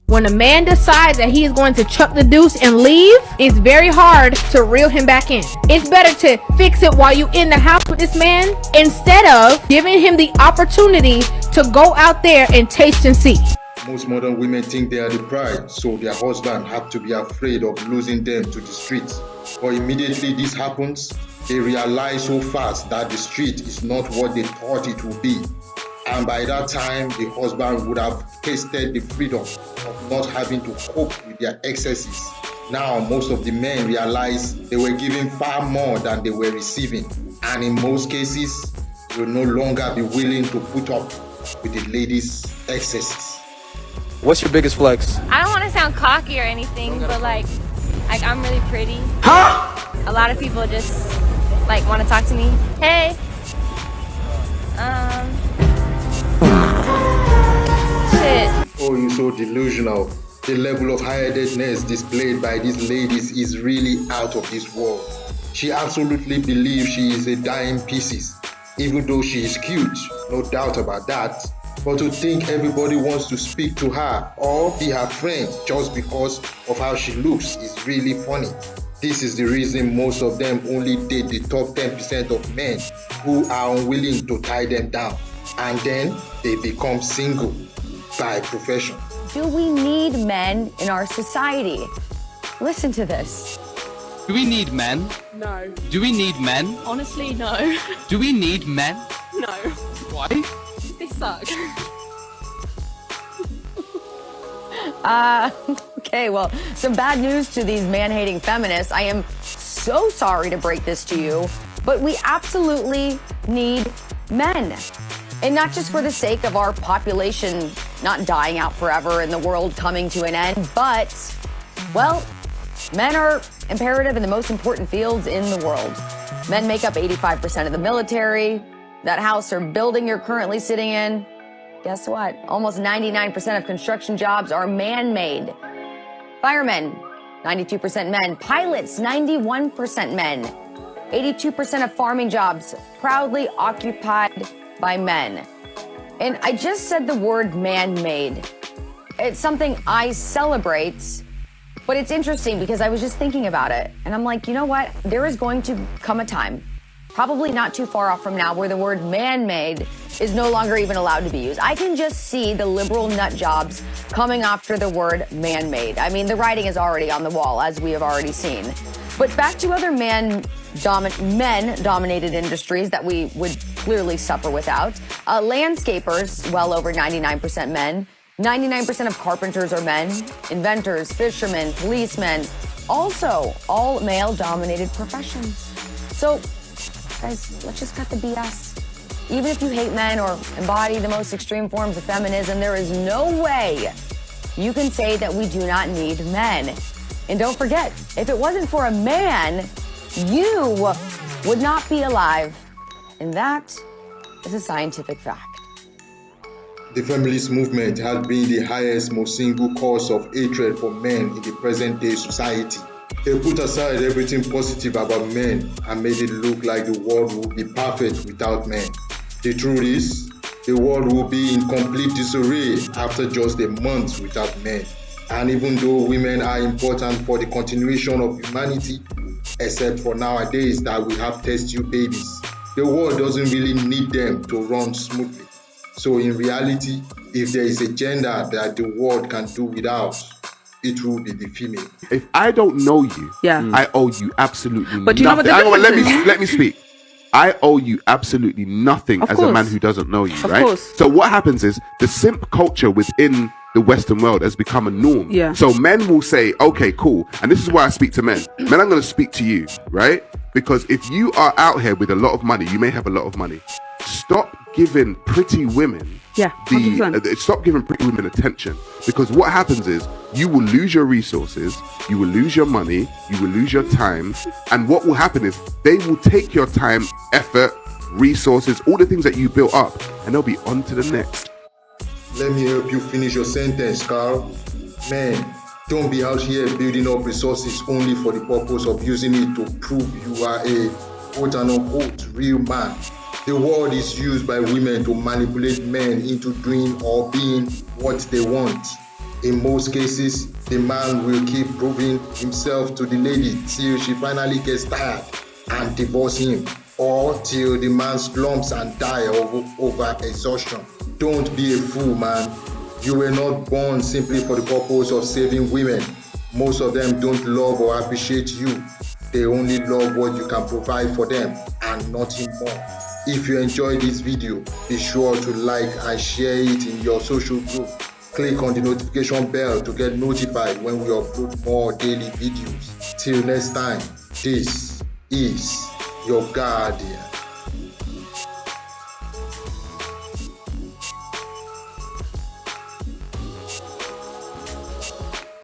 When a man decides that he is going to chuck the deuce and leave, it's very hard to reel him back in. It's better to fix it while you in the house with this man instead of giving him the opportunity to go out there and taste and see. Most modern women think they are the pride, so their husband have to be afraid of losing them to the streets. But immediately this happens, they realize so fast that the street is not what they thought it would be. And by that time, the husband would have tasted the freedom of not having to cope with their excesses. Now, most of the men realize they were giving far more than they were receiving. And in most cases, will no longer be willing to put up with the ladies' excesses. What's your biggest flex? I don't want to sound cocky or anything, but like I'm really pretty. Huh? A lot of people just like want to talk to me. Hey. Shit. Oh, you're so delusional. The level of high-headedness displayed by these ladies is really out of this world. She absolutely believes she is a dime pieces, even though she is cute, no doubt about that. But to think everybody wants to speak to her or be her friend just because of how she looks is really funny. This is the reason most of them only date the top 10% of men who are unwilling to tie them down. And then they become single by profession. Do we need men in our society? Listen to this. Do we need men? No. Do we need men? Honestly, no. Do we need men? No. Why? They suck. Okay, well, some bad news to these man-hating feminists. I am so sorry to break this to you, but we absolutely need men. And not just for the sake of our population not dying out forever and the world coming to an end, but, well, men are imperative in the most important fields in the world. Men make up 85% of the military. That house or building you're currently sitting in, guess what? Almost 99% of construction jobs are man-made. Firemen, 92% men. Pilots, 91% men. 82% of farming jobs proudly occupied by men. And I just said the word man-made. It's something I celebrate, but it's interesting because I was just thinking about it. And I'm like, you know what? There is going to come a time, probably not too far off from now, where the word man-made is no longer even allowed to be used. I can just see the liberal nut jobs coming after the word man-made. I mean, the writing is already on the wall, as we have already seen. But back to other men-dominated industries that we would clearly suffer without. Landscapers, well over 99% men. 99% of carpenters are men. Inventors, fishermen, policemen, also all male-dominated professions. So, guys, let's just cut the BS. Even if you hate men or embody the most extreme forms of feminism, there is no way you can say that we do not need men. And don't forget, if it wasn't for a man, you would not be alive. And that is a scientific fact. The feminist movement has been the highest, most single cause of hatred for men in the present day society. They put aside everything positive about men and made it look like the world would be perfect without men. The truth is, the world will be in complete disarray after just a month without men. And even though women are important for the continuation of humanity, except for nowadays that we have test tube babies, the world doesn't really need them to run smoothly. So in reality, if there is a gender that the world can do without, it will be the female. If I don't know you, I owe you absolutely But nothing. you know what the difference is? Let me speak. I owe you absolutely nothing as a man who doesn't know you, right? Course. So what happens is the simp culture within the Western world has become a norm. Yeah. So men will say, okay, cool. And this is why I speak to men. Men, I'm going to speak to you, right? Because if you are out here with a lot of money, you may have a lot of money. Stop giving pretty women stop giving pretty women attention, because what happens is you will lose your resources, you will lose your money, you will lose your time, and what will happen is they will take your time, effort, resources, all the things that you built up, and they'll be on to the next. Let me help you finish your sentence, Carl. Man, don't be out here building up resources only for the purpose of using it to prove you are a quote-unquote real man. The word is used by women to manipulate men into doing or being what they want. In most cases, the man will keep proving himself to the lady till she finally gets tired and divorce him, or till the man slumps and die over exhaustion. Don't be a fool, man. You were not born simply for the purpose of saving women. Most of them don't love or appreciate you. They only love what you can provide for them and nothing more. If you enjoyed this video, be sure to like and share it in your social group. Click on the notification bell to get notified when we upload more daily videos. Till next time, this is your guardian.